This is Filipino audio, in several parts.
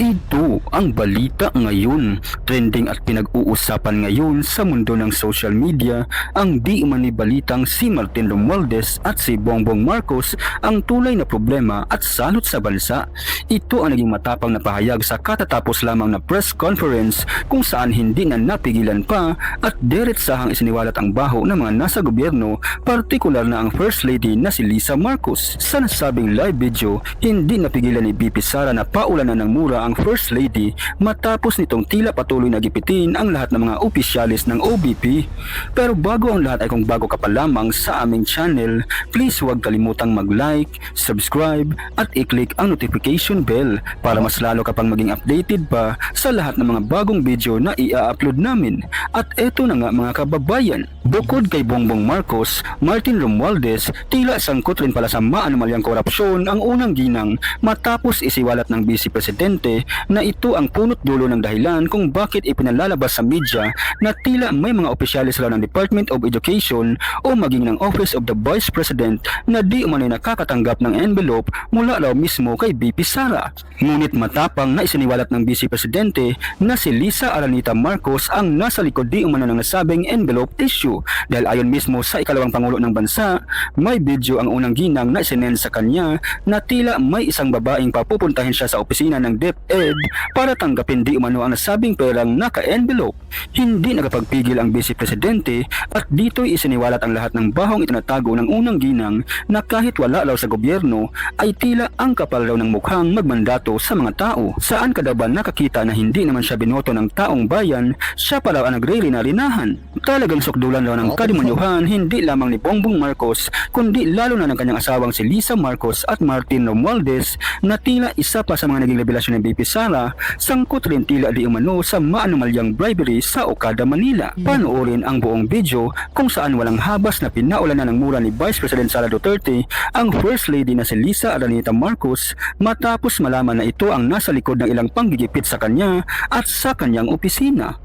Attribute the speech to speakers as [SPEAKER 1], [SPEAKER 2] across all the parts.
[SPEAKER 1] Ito ang balita ngayon. Trending at pinag-uusapan ngayon sa mundo ng social media ang di umano'y balitang si Martin Romualdez at si Bongbong Marcos ang tulay na problema at salot sa bansa. Ito ang naging matapang na pahayag sa katatapos lamang na press conference kung saan hindi na napigilan pa at diretsahang isiniwalat ang baho ng mga nasa gobyerno, partikular na ang First Lady na si Lisa Marcos. Sa nasabing live video, hindi napigilan ni BP Sara na paulanan ng mura ang First Lady matapos nitong tila patuloy na gipitin ang lahat ng mga opisyalis ng OBP. Pero bago ang lahat ay kung bago ka pa lamang sa aming channel, please huwag kalimutang mag-like, subscribe at i-click ang notification bell para mas lalo ka pang maging updated pa sa lahat ng mga bagong video na i-upload namin. At eto na nga mga kababayan, bukod kay Bongbong Marcos, Martin Romualdez tila sangkot rin pala sa maanumalyang korupsyon ang unang ginang matapos isiwalat ng Vice Presidente na ito ang punot dulo ng dahilan kung bakit ipinalalabas sa media na tila may mga opisyalis raw ng Department of Education o maging ng Office of the Vice President na di umano'y nakakatanggap ng envelope mula raw mismo kay BP Sara. Ngunit matapang na isiniwalat ng Vice Presidente na si Lisa Aranita Marcos ang nasa likod di umano ng nasabing envelope issue dahil ayon mismo sa ikalawang pangulo ng bansa, may video ang unang ginang na isinend sa kanya na tila may isang babaeng papupuntahin siya sa opisina ng DepEd para tanggapin di umano ang nasabing perang naka-envelope. Hindi nakapagpigil ang Vice Presidente at dito'y isiniwalat ang lahat ng bahong itinatago ng unang ginang na kahit wala raw sa gobyerno ay tila ang kapal raw ng mukhang magmandato sa mga tao. Saan ka daw ba nakakita na hindi naman siya binoto ng taong bayan, siya pa raw ang nagre-rina-rinahan. Talagang sukdulan raw ng kademonyuhan hindi lamang ni Bongbong Marcos kundi lalo na ng kanyang asawang si Lisa Marcos at Martin Romualdez na tila isa pa sa mga naging revelasyon ng BP Sara, sangkot rin tila di umano sa maanumalyang bribery sa Okada, Manila. Panoorin ang buong video kung saan walang habas na pinaulanan ng mura ni Vice President Sara Duterte ang First Lady na si Lisa Aranita Marcos matapos malaman na ito ang nasa likod ng ilang panggigipit sa kanya at sa kanyang opisina.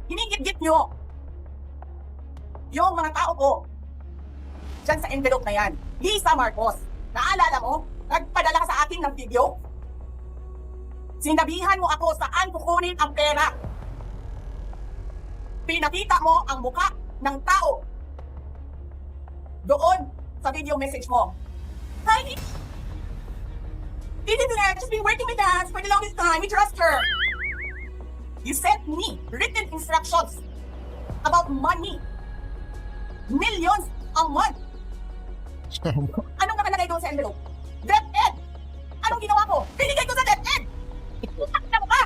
[SPEAKER 2] Hinigit nyo yung mga tao ko dyan sa envelope na yan. Lisa Marcos, naalala mo? Nagpadala ka sa akin ng video? Sinabihan mo ako saan kukunin ang pera. Pinakita mo ang muka ng tao doon sa video message mo. Hi! This is she's been working with us for the longest time. We trust her. You sent me written instructions about money. Millions a month. Anong nakalagay doon sa envelope? DepEd! Anong ginawa ko? Binigay ko sa DepEd! Iputak na mo ka!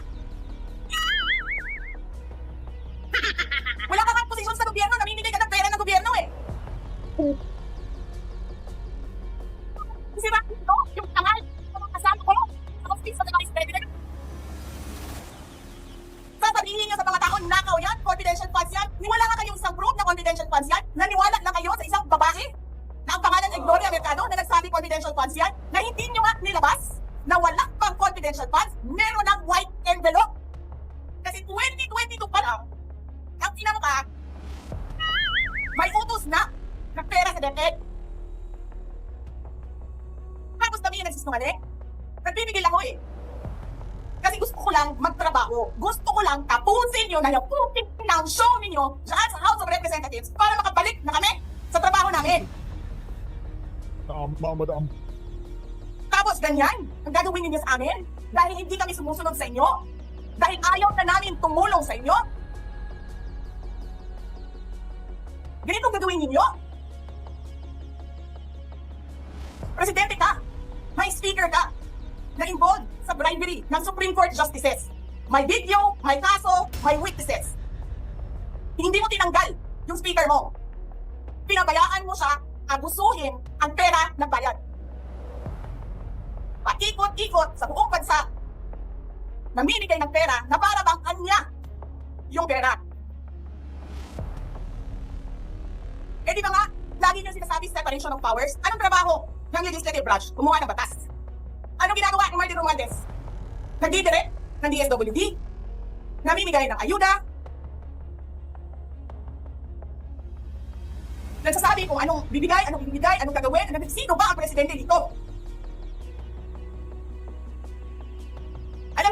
[SPEAKER 2] Wala ka nga posisyon sa gobyerno, namimigay ka ng pera ng gobyerno eh! Kasi ba, ito, yung tangal, yung kasama ko, sa office sa Vice President. Sasabihin niyo sa mga tao, nakaw yan, confidential funds yan. Niwala nga kayong isang group na confidential funds yan. Naniwala na kayo sa isang babae na ang pangalan ay Gloria Mercado na nagsabi confidential funds yan, na hindi nyo nga nilabas na wala pang confidential funds, meron ng white envelope. Kasi 2022 pa lang, ang tinanong ka, may utos na ng pera sa DepEd. Tapos kami yung nagsisinungaling. Nagbibigil ako eh. Kasi gusto ko lang magtrabaho. Gusto ko lang tapusin nyo na yung puting ng show ninyo dyan sa House of Representatives para makabalik na kami sa trabaho namin.
[SPEAKER 3] Madam.
[SPEAKER 2] Tapos ganyan, ang gagawin ninyo sa amin dahil hindi kami sumusunod sa inyo. Dahil ayaw na namin tumulong sa inyo. Ganito ang gagawin ninyo. Presidente ka, may speaker ka, na involved sa bribery ng Supreme Court Justices. May video, may kaso, may witnesses. Hindi mo tinanggal yung speaker mo. Pinabayaan mo siya abusuhin ang pera ng bayan. Paikot-ikot sa buong bansa, namimigay ng pera na para bang kanya yung pera. Eh di ba nga, lagi nyo sinasabi separation of powers? Anong trabaho ng legislative branch? Gumawa ng batas. Anong ginagawa ni Martin Romualdez? Nagdidirect ng DSWD, namimigay ng ayuda, nagsasabi kung anong bibigay, anong ibibigay, anong gagawin, sino ba ang presidente dito?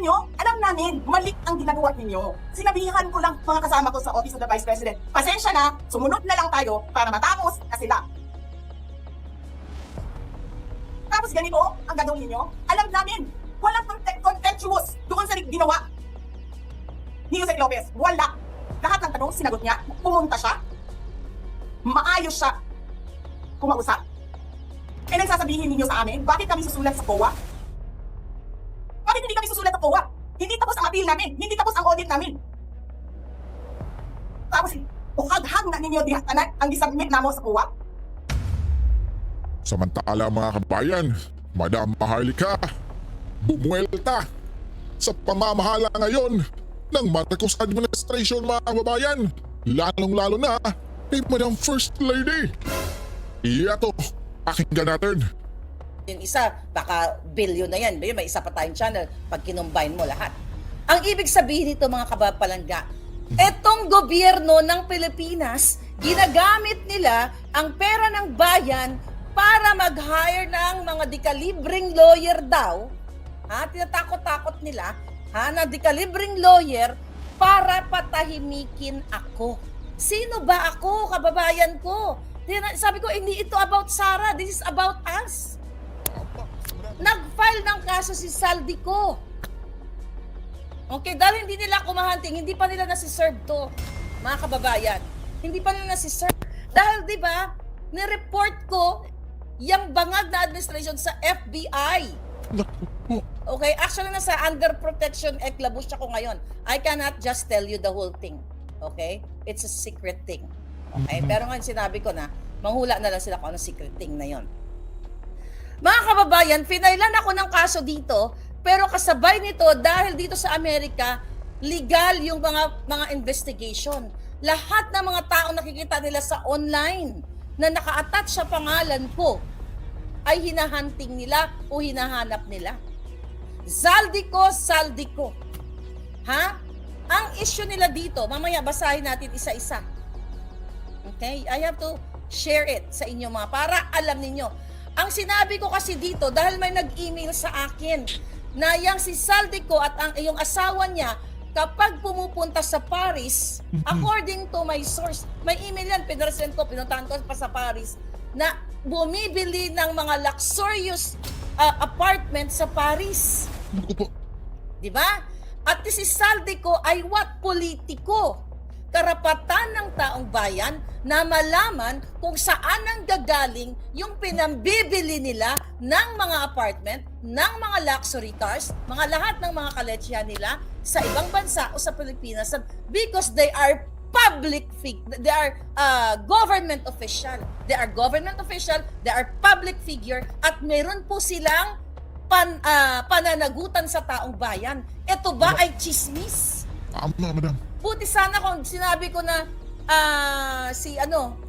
[SPEAKER 2] nyo, alam namin, mali ang ginagawa ninyo. Sinabihan ko lang mga kasama ko sa Office of the Vice President, pasensya na, sumunod na lang tayo para matapos na sila. Tapos ganito ang gagawin ninyo, alam namin, walang contemptuous doon sa ginawa ni Jose Lopez. Wala. Lahat ng tanong, sinagot niya, pumunta siya, maayos siya kumausap. Eh nagsasabihin ninyo sa amin, bakit kami susulat sa COA? Bakit hindi kami susulat sa COA? Hindi tapos ang appeal namin, hindi tapos ang audit namin. Tapos, uhaghag na ninyo ang disubmit namo sa COA.
[SPEAKER 3] Samantala mga kabayan, Madam Maharlika, bumuelta sa pamamahala ngayon ng Marcos administration mga kababayan, lalong-lalo na kay Madam First Lady. Iyato, pakinggan natin.
[SPEAKER 4] Yung isa, baka billion na yan. May isa pa tayong channel pag kinumbine mo lahat. Ang ibig sabihin nito mga kabapalangga, etong gobyerno ng Pilipinas, ginagamit nila ang pera ng bayan para mag-hire ng mga dekalibreng lawyer daw. Tinatakot-takot nila na dekalibreng lawyer para patahimikin ako. Sino ba ako, kababayan ko? Sabi ko, hindi ito about Sara, this is about us. Nag-file ng kaso si Saldico. Okay, dahil hindi nila kumahanting, hindi pa nila nasiserve to, mga kababayan. Hindi pa nila nasiserve. Dahil di ba, nireport ko yung bangag na administration sa FBI. Okay, actually nasa Under Protection Act labos ako ngayon. I cannot just tell you the whole thing. Okay? It's a secret thing. Okay? Pero ngayon sinabi ko na, manghula na lang sila kung anong secret thing na yon. Mga kababayan, pinailan ako ng kaso dito, pero kasabay nito, dahil dito sa Amerika, legal yung mga investigation. Lahat ng mga tao nakikita nila sa online na naka-attach sa pangalan ko, ay hinahunting nila o hinahanap nila. Saldico. Ang issue nila dito, mamaya basahin natin isa-isa. Okay? I have to share it sa inyo mga para alam ninyo. Ang sinabi ko kasi dito, dahil may nag-email sa akin na yung si Saldico at yung asawa niya, kapag pumupunta sa Paris, according to my source, may email yan, pinresent ko, pinuntahan ko pa sa Paris, na bumibili ng mga luxurious apartment sa Paris. Diba? At si Saldico ay what? Politiko. Karapatan ng taong bayan na malaman kung saan ang gagaling yung pinambibili nila ng mga apartment, ng mga luxury cars, mga lahat ng mga kaletsya nila sa ibang bansa o sa Pilipinas because they are they are government official. They are government official, they are public figure at meron po silang pananagutan sa taong bayan. Ito ba ay chismis?
[SPEAKER 3] Tama, madam.
[SPEAKER 4] Buti sana kung sinabi ko na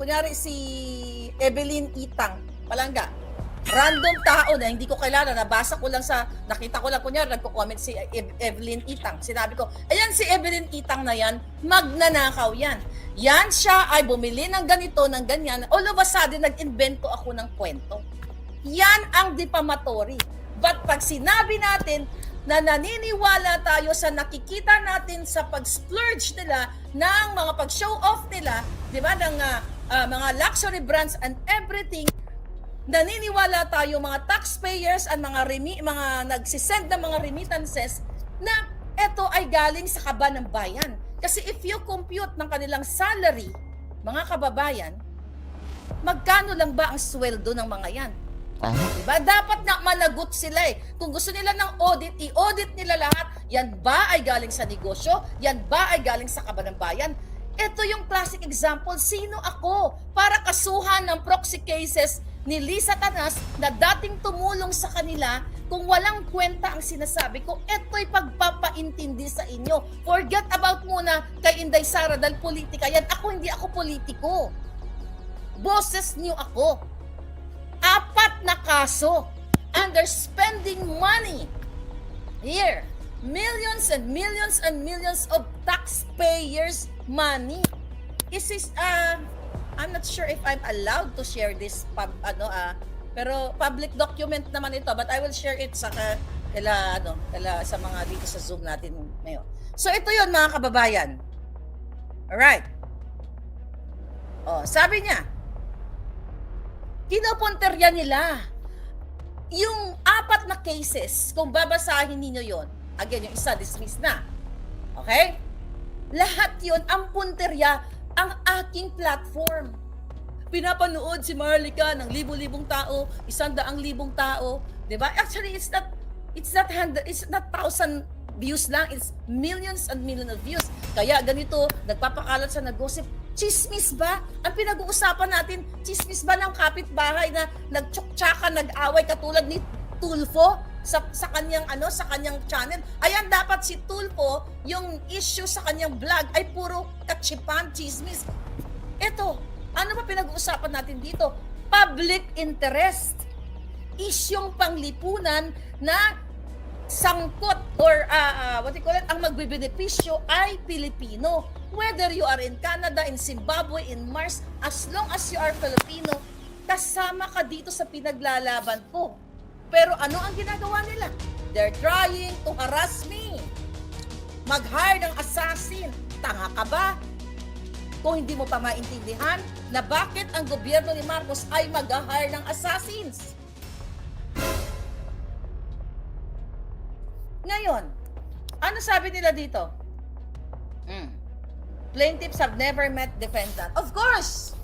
[SPEAKER 4] kunyari si Evelyn Itang, palangga. Random tao na hindi ko kilala, nakita ko lang kunyari, nagko-comment si Evelyn Itang. Sinabi ko, ayan si Evelyn Itang na yan, magnanakaw yan. Yan siya ay bumili ng ganito, ng ganyan. All of a sudden, nag-invento ako ng kwento. Yan ang defamatory. But pag sinabi natin na naniniwala tayo sa nakikita natin sa pag-splurge nila ng mga pag-show off nila, di ba, ng mga luxury brands and everything, naniniwala tayo mga taxpayers at mga nagsisend ng mga remittances na ito ay galing sa kaba ng bayan. Kasi if you compute ng kanilang salary, mga kababayan, magkano lang ba ang sweldo ng mga yan? Diba? Dapat na managot sila eh. Kung gusto nila ng audit, i-audit nila lahat. Yan ba ay galing sa negosyo? Yan ba ay galing sa kaba ng bayan? Ito yung classic example. Sino ako para kasuhan ng proxy cases ni Lisa Tanas na dating tumulong sa kanila kung walang kwenta ang sinasabi ko? Ito'y pagpapaintindi sa inyo. Forget about muna kay Inday Sara dahil politika yan. Hindi ako politiko. Boses niyo ako. 4 na kaso under spending money. Here, millions and millions and millions of taxpayers' money. I'm not sure if I'm allowed to share this pero public document naman ito, but I will share it sa kaila sa mga dito sa Zoom natin ngayon. So ito 'yon mga kababayan. Alright. Sabi niya, kinopunterya nila yung 4 na cases, kung babasahin ninyo yon, again, yung isa dismiss na. Okay? Lahat yon ang punterya, ang aking platform. Pinapanood si Marlica ng libo-libong tao, 100,000 tao, 'di ba? Actually, it's not 1,000 views lang, it's millions and millions of views. Kaya ganito, nagpapakalat sa nag-gossip. Chismis ba? Ang pinag-uusapan natin, chismis ba ng kapitbahay na nagtsuktsakan, nag-away katulad ni Tulfo sa kanyang channel? Ayan, dapat si Tulfo, yung issue sa kanyang vlog ay puro katsipan, chismis. Eto, ano ba pinag-uusapan natin dito? Public interest. Isyong panglipunan na sangkot or ang magbebenepisyo ay Pilipino. Whether you are in Canada, in Zimbabwe, in Mars, as long as you are Filipino, kasama ka dito sa pinaglalaban ko. Pero ano ang ginagawa nila? They're trying to harass me. Mag-hire ng assassin. Tanga ka ba? Kung hindi mo pa maintindihan na bakit ang gobyerno ni Marcos ay mag-hire ng assassins. Ngayon, ano sabi nila dito? Plaintiffs have never met defendant. Of course!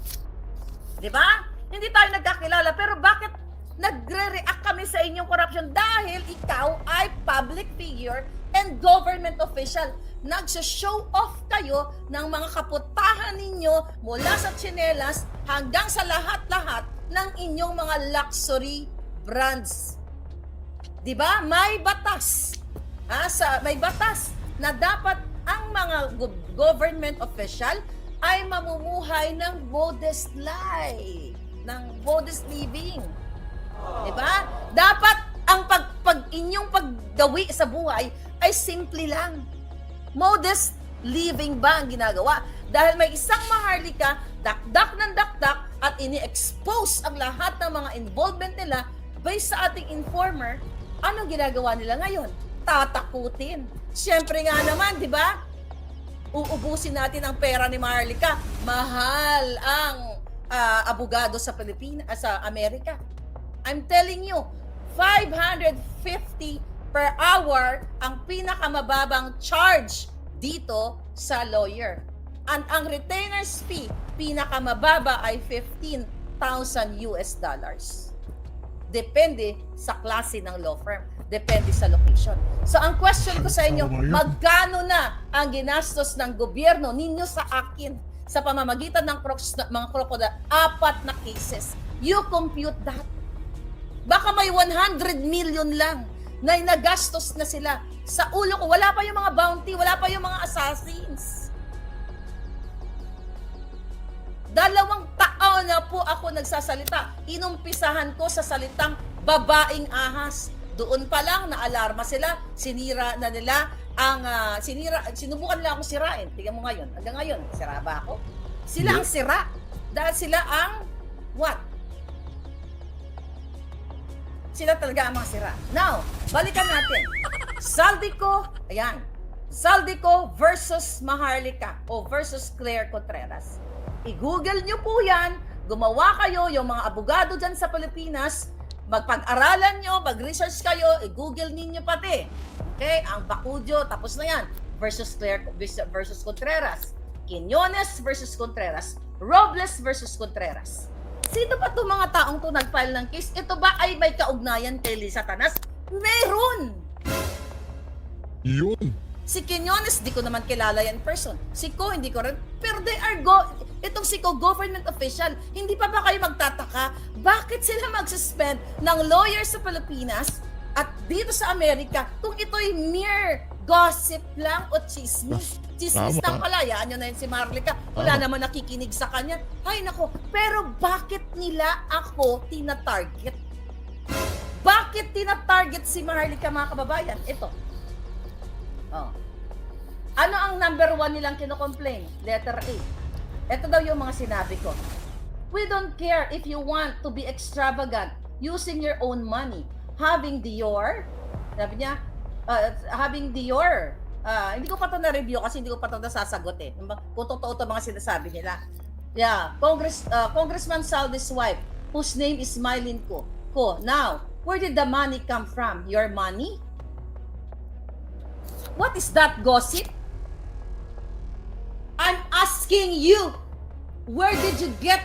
[SPEAKER 4] Di ba? Hindi tayo nagkakilala, pero bakit nagre-react kami sa inyong corruption? Dahil ikaw ay public figure and government official. Nagsa-show off kayo ng mga kaputahan ninyo mula sa tsinelas hanggang sa lahat-lahat ng inyong mga luxury brands. Di ba? May batas. May batas na dapat ang mga government official ay mamumuhay ng modest life, ng modest living. Diba? Dapat ang inyong paggawi sa buhay ay simple lang. Modest living ba ang ginagawa? Dahil may isang Maharlika, dakdak ng dakdak at ini-expose ang lahat ng mga involvement nila based sa ating informer, anong ginagawa nila ngayon? Tatakutin. Siyempre nga naman, di ba? Uubusin natin ang pera ni Maharlika. Mahal ang abogado sa sa Amerika. I'm telling you, 550 per hour ang pinakamababang charge dito sa lawyer. Ang retainer's fee, pinakamababa ay $15,000 US. Depende sa klase ng law firm. Depende sa location. So ang question ko sa inyo, magkano na ang ginastos ng gobyerno ninyo sa akin sa pamamagitan ng mga crocodile? 4 na cases. You compute that. Baka may 100 million lang na nagastos na sila. Sa ulo ko, wala pa yung mga bounty, wala pa yung mga assassins. 2 taon na po ako nagsasalita. Inumpisahan ko sa salitang babaeng ahas. Doon pa lang na-alarma sila, sinira na nila ang sinubukan nila akong sirain. Tingnan mo ngayon, hanggang ngayon, sira ba ako? Sila ang sira dahil sila ang what? Sila talaga ang mga sira. Now, balikan natin. Saldico, ayan. Saldico versus Maharlika o versus Claire Contreras. I-google nyo po yan, gumawa kayo, yung mga abogado dyan sa Pilipinas, magpag-aralan nyo, mag-research kayo, i-google ninyo pati. Okay? Ang Bacudio, tapos na yan. Versus Claire versus Contreras. Quiñones versus Contreras. Robles versus Contreras. Sino ba itong mga taong to nag-file ng case? Ito ba ay may kaugnayan kay Lisa Tanas? Meron!
[SPEAKER 3] Yun.
[SPEAKER 4] Si Quiñones, di ko naman kilala yan person. Si Ko, hindi ko rin. Pero they are itong si Ko, government official. Hindi pa ba kayo magtataka? Bakit sila mag-suspend ng lawyer sa Pilipinas at dito sa Amerika kung ito'y mere gossip lang o chismis? Chismis lang pala. Yaan nyo na yun si Maharlika. Wala naman nakikinig sa kanya. Ay nako, pero bakit nila ako tina-target? Bakit tina-target si Maharlika, mga kababayan? Ito. Oh. Ano ang number 1 nilang kino-complain? Letter A. Ito daw yung mga sinabi ko. We don't care if you want to be extravagant using your own money. Having Dior, Sabi niya, having Dior, hindi ko pa ito na-review kasi hindi ko pa ito nasasagot eh. Kung totoo ito mga sinasabi nila. Yeah, Congressman Saldi's wife, whose name is Mylene Ko. Now, where did the money come from? Your money? What is that gossip? I'm asking you, where did you get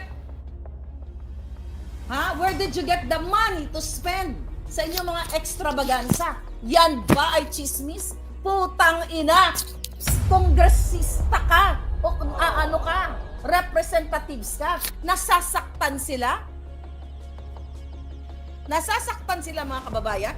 [SPEAKER 4] the money to spend sa inyong mga extravaganza? Yan ba ay chismis? Putang ina! Kongresista ka! O ano ka? Representatives ka? Nasasaktan sila? Nasasaktan sila mga kababayan?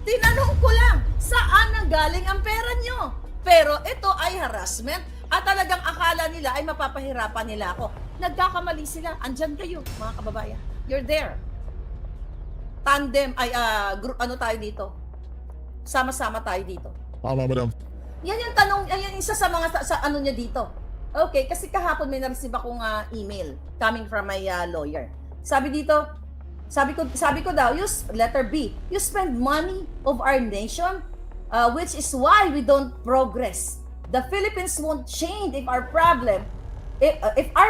[SPEAKER 4] Tinanong ko lang, saan nanggaling ang pera nyo? Pero ito ay harassment at talagang akala nila ay mapapahirapan nila ako. Nagkakamali sila. Andyan kayo, mga kababayan. You're there. Tandem, ano tayo dito? Sama-sama tayo dito.
[SPEAKER 3] Tama, madam.
[SPEAKER 4] Yan yung tanong, yan yung isa sa mga, sa ano niya dito. Okay, kasi kahapon may na-receive akong email coming from my lawyer. Sabi dito, sabi ko daw, letter B, you spend money of our nation, which is why we don't progress. The Philippines won't change if our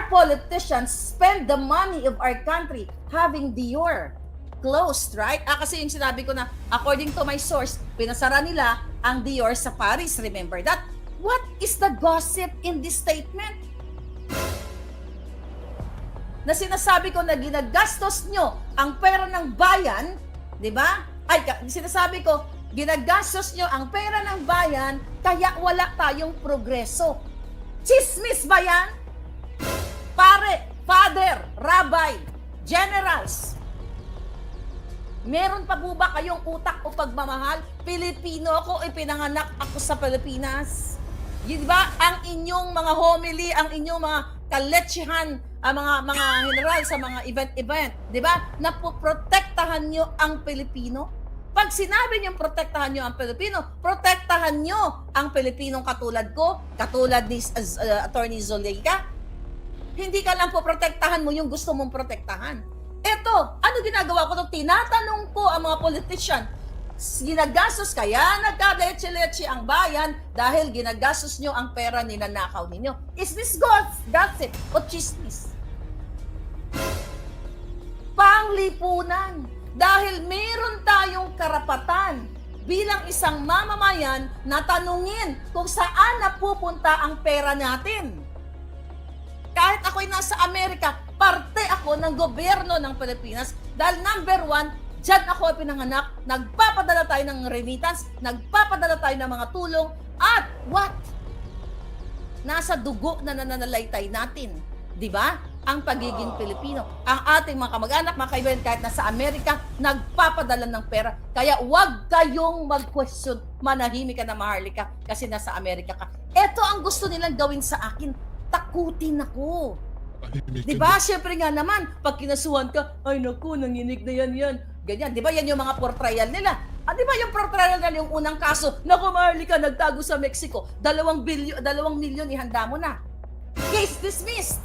[SPEAKER 4] politicians spend the money of our country having Dior closed, right? Kasi yung sinabi ko na, according to my source, pinasara nila ang Dior sa Paris. Remember that? What is the gossip in this statement? Na sinasabi ko na ginagastos nyo ang pera ng bayan, di ba? Sinasabi ko, ginagastos nyo ang pera ng bayan, kaya wala tayong progreso. Chismis ba yan? Pare, father, rabbi, generals, meron pa po ba kayong utak o pagmamahal? Pilipino ako, ipinanganak ako sa Pilipinas. Di ba? Ang inyong mga homily, ang inyong mga kaletsihan, mga general sa mga event, di ba? Napoprotektahan nyo ang Pilipino. Pag sinabi nyo protektahan nyo ang Pilipino, protektahan nyo ang Pilipinong katulad ko, katulad ni Attorney Zulaika. Hindi ka lang po protektahan mo yung gusto mong protektahan. Eto, ano ginagawa ko? Tinatanong ko ang mga politician, ginagastos kaya nagkadetse-letse ang bayan dahil ginagastos nyo ang pera ninanakaw ninyo. Is this gossip o chismis? Panglipunan. Dahil meron tayong karapatan bilang isang mamamayan na tanungin kung saan napupunta ang pera natin. Kahit ako'y nasa Amerika, parte ako ng gobyerno ng Pilipinas dahil number 1, diyan ako pinanganak, nagpapadala tayo ng remittance, nagpapadala tayo ng mga tulong, at what? Nasa dugo na nananalaytay natin. Di ba? Ang pagiging Pilipino. Ang ating mga kamag-anak, mga kaibigan, kahit nasa Amerika, nagpapadala ng pera. Kaya huwag kayong mag-question, manahimik ka na maharlika kasi nasa Amerika ka. Ito ang gusto nilang gawin sa akin. Takutin ako. Di ba? Siyempre nga naman, pag kinasuhan ka, ay naku, nanginig na yan. Ganyan. Di ba? Yan yung mga portrayal nila. Di ba yung portrayal nila, yung unang kaso, naku, maharlika, nagtago sa Mexico, 2 milyon, ihanda mo na. Case dismissed.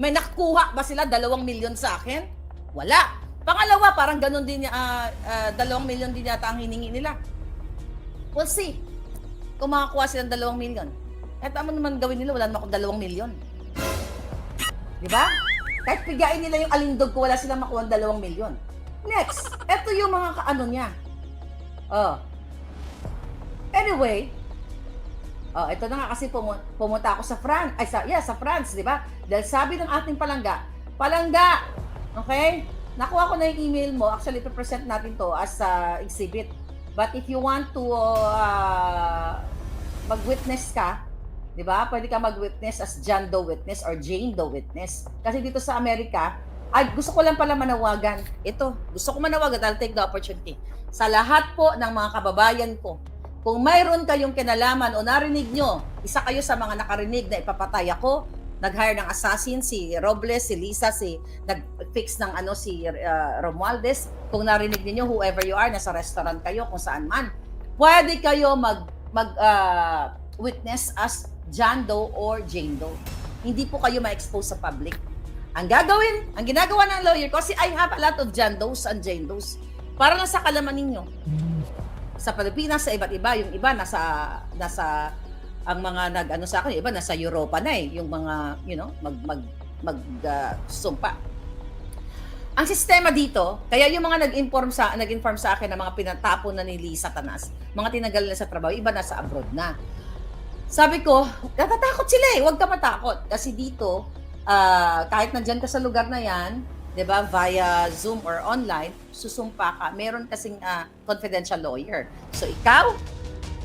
[SPEAKER 4] May nakuha ba sila 2 milyon sa akin? Wala. Pangalawa, parang ganun din, 2 milyon din yata ang hiningi nila. We'll see. Kung makakuha silang 2 milyon. Kahit ano naman gawin nila, wala naman akong 2 milyon. Diba? Kahit pigain nila yung alindog ko, wala silang makuha 2 milyon. Next, eto yung mga kaano niya. Anyway, ito na nga kasi pumunta ako sa France. Sa France, di ba? Dahil sabi ng ating palangga, okay? Nakuha ko na yung email mo. Actually, ipipresent natin to as exhibit. But if you want to mag-witness ka, di ba? Pwede ka mag-witness as John Doe witness or Jane Doe witness. Kasi dito sa Amerika, gusto ko lang pala manawagan. Gusto ko manawagan. I'll take the opportunity. Sa lahat po ng mga kababayan ko, kung mayroon kayong kinalaman o narinig nyo, isa kayo sa mga nakarinig na ipapatay ako, nag-hire ng assassin, si Robles, si Lisa, nag-fix ng si Romualdez. Kung narinig niyo whoever you are, nasa restaurant kayo, kung saan man, pwede kayo witness as John Doe or Jane Doe. Hindi po kayo ma-expose sa public. Ang ginagawa ng lawyer ko, kasi I have a lot of John Does and Jane Does. Para lang sa kalaman ninyo. Sa Pilipinas, sa iba't iba, yung iba nasa ang mga nag-ano sa akin, yung iba nasa Europa na yung mga, sumpa. Ang sistema dito, kaya yung mga nag-inform sa akin na mga pinatapon na ni Lisa Tanas, mga tinagal na sa trabaho, iba nasa abroad na. Sabi ko, natatakot sila huwag ka matakot. Kasi dito, kahit nandyan ka sa lugar na yan, 'di ba, via Zoom or online, susumpa ka. Meron kasing confidential lawyer. So ikaw,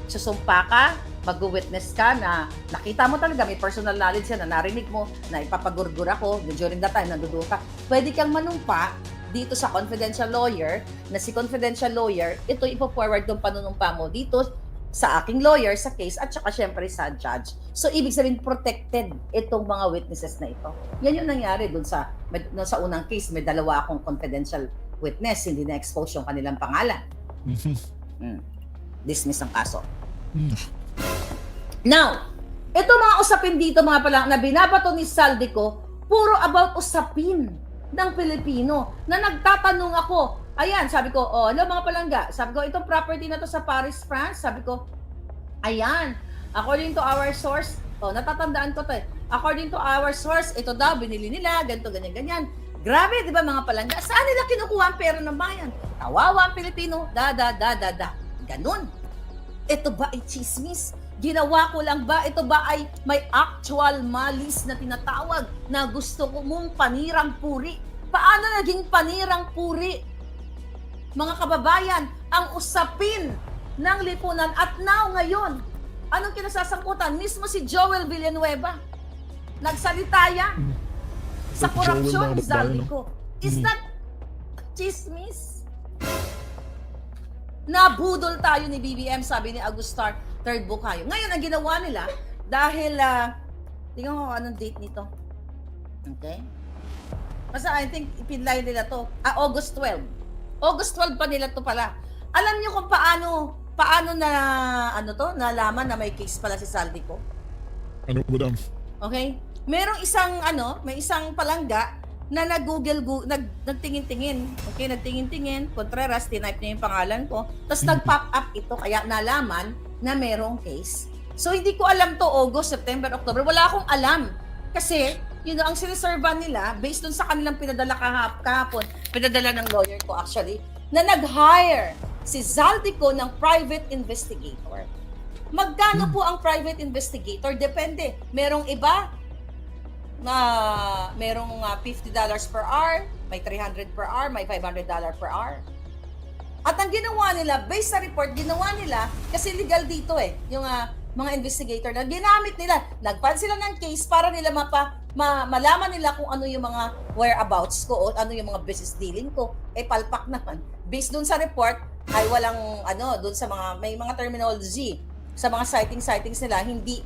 [SPEAKER 4] susumpa ka, mag-witness ka na nakita mo talaga, may personal knowledge yan, na narinig mo, na ipapagurgur ako, during that time, nandudo ka. Pwede kang manumpa dito sa confidential lawyer, na si confidential lawyer, ito ipo-forward yung panunumpa mo dito sa aking lawyer sa case at saka syempre sa judge. So, ibig sabihin, protected itong mga witnesses na ito. Yan yung nangyari dun sa unang case. May dalawa akong confidential witness, hindi na-expose yung kanilang pangalan. Dismiss ang kaso. Now, ito mga usapin dito mga pala na binabato ni Saldico, puro about usapin ng Pilipino na nagtatanong ako. Ayan, sabi ko, hello mga palangga. Sabi ko, itong property na to sa Paris, France. Sabi ko, ayan, according to our source, natatandaan ko to according to our source, ito daw, binili nila, ganito, ganyan. Grabe, di ba mga palangga? Saan nila kinukuha ang pera ng bayan? Kawawa ang Pilipino, Ganun. Ito ba ay chismis? Ginawa ko lang ba? Ito ba ay may actual malice na tinatawag na gusto ko mong panirang puri? Paano naging panirang puri? Mga kababayan, ang usapin ng lipunan at now ngayon, anong kinasasangkutan? Mismo si Joel Villanueva, nagsalita yan sa korupsyon ni Saldico. Is that chismis? Nabudol tayo ni BBM, sabi ni Agustar, third book kayo. Ngayon, ang ginawa nila, dahil, tingnan ko anong date nito. Okay? Basta I think, ipinlay nila to. August 12. August 12 pa nila to pala. Alam niyo kung paano na, nalaman na may case pala si Saldico?
[SPEAKER 3] Ano, madam?
[SPEAKER 4] Okay? Merong may isang palangga na nagtingin-tingin. Okay, nagtingin-tingin. Contreras, tinype niya yung pangalan ko. Tapos nag-pop up ito, kaya nalaman na merong case. So, hindi ko alam to August, September, October. Wala akong alam. Kasi, ang siniservan nila, based dun sa kanilang pinadala kahapon, pinadala ng lawyer ko actually, na nag-hire si Saldico ng private investigator. Magkano po ang private investigator? Depende. Merong iba na merong $50 per hour, may $300 per hour, may $500 per hour. At ang ginawa nila, based sa report, ginawa nila, kasi legal dito yung mga investigator na ginamit nila, nagpan sila ng case para nila malaman nila kung ano yung mga whereabouts ko o ano yung mga business dealing ko. Palpak naman. Based dun sa report, ay walang dun sa may mga terminology, sa mga sightings nila, hindi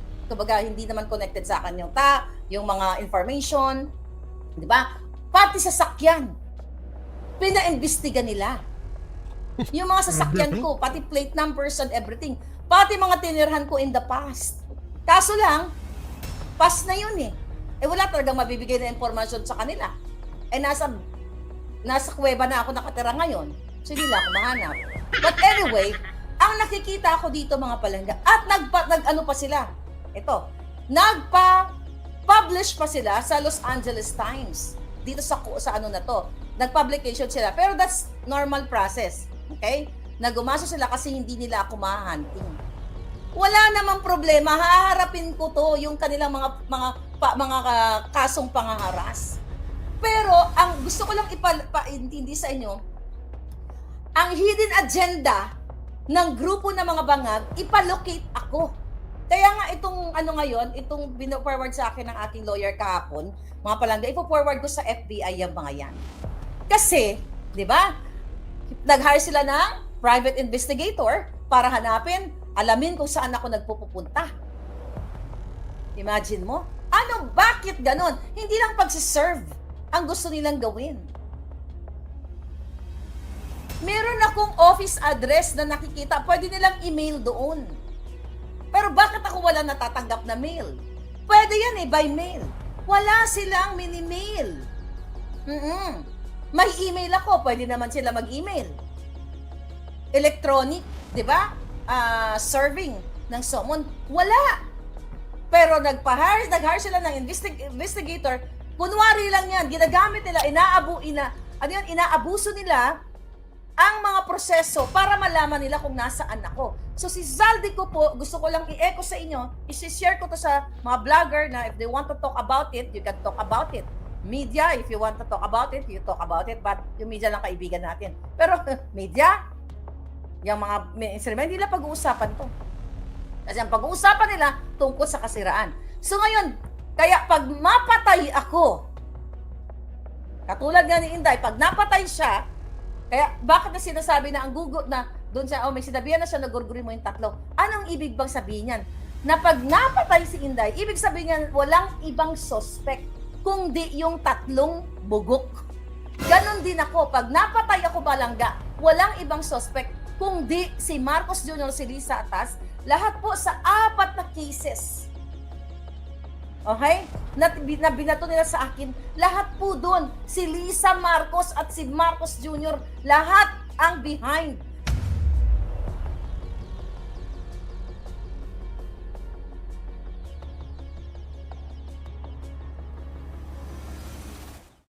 [SPEAKER 4] naman connected sa akin yung mga information, di ba? Pati sasakyan, pina-imbestiga nila. Yung mga sasakyan ko, pati plate numbers and everything, pati mga tinirhan ko in the past. Kaso lang, past na yun wala talagang mabibigay na informasyon sa kanila. Nasa kuweba na ako nakatira ngayon, so hindi lang ako mahanap. But anyway, ang nakikita ko dito mga palangga, at nag-ano pa sila, nagpa-publish pa sila sa Los Angeles Times. Dito sa na to. Nag-publication sila. Pero that's normal process. Okay? Nagumasa sila kasi hindi nila ako mahahunting. Wala namang problema. Haharapin ko to, yung kanilang mga kasong pangaharas. Pero, ang gusto ko lang ipaintindi sa inyo, ang hidden agenda ng grupo ng mga bangag, ipalocate ako. Kaya nga itong itong bino-forward sa akin ng ating lawyer kahapon, mga palangga, ipo-forward ko sa FBI yung mga yan. Kasi, di ba, nag-hire sila ng private investigator para hanapin, alamin kung saan ako nagpupunta. Imagine mo? Bakit ganon? Hindi lang pagsiserve ang gusto nilang gawin. Meron akong office address na nakikita, pwede nilang email doon. Pero bakit ako wala natatanggap na mail? Pwede yan by mail. Wala silang mini-mail. May email ako, pwede naman sila mag-email. electronic, di ba? Serving ng summon. Wala. Pero nag-hire sila ng investigator. Kunwari lang yan, ginagamit nila, inaabuso nila ang mga proseso para malaman nila kung nasaan ako. So si Zaldico po, gusto ko lang i-echo sa inyo, i-share ko to sa mga vlogger na if they want to talk about it, you can talk about it. Media, if you want to talk about it, you talk about it, but yung media lang kaibigan natin. Pero media, yung mga mainstream, hindi nila pag-uusapan to. Kasi ang pag-uusapan nila tungkol sa kasiraan. So ngayon, kaya pag mapatay ako, katulad nga ni Inday, pag napatay siya, kaya bakit na sinasabi na ang gugot na doon siya, may sinabihan na siya na gurgurin mo yung tatlo. Anong ibig bang sabihin yan? Na pag napatay si Inday, ibig sabihin yan, walang ibang suspect, kundi yung tatlong bugok. Ganon din ako, pag napatay ako Balangga, walang ibang suspect, kundi si Marcos Jr., si Lisa Atas, lahat po sa 4 na cases. Okay? Na binato nila sa akin, lahat po doon, si Lisa Marcos at si Marcos Jr., lahat ang behind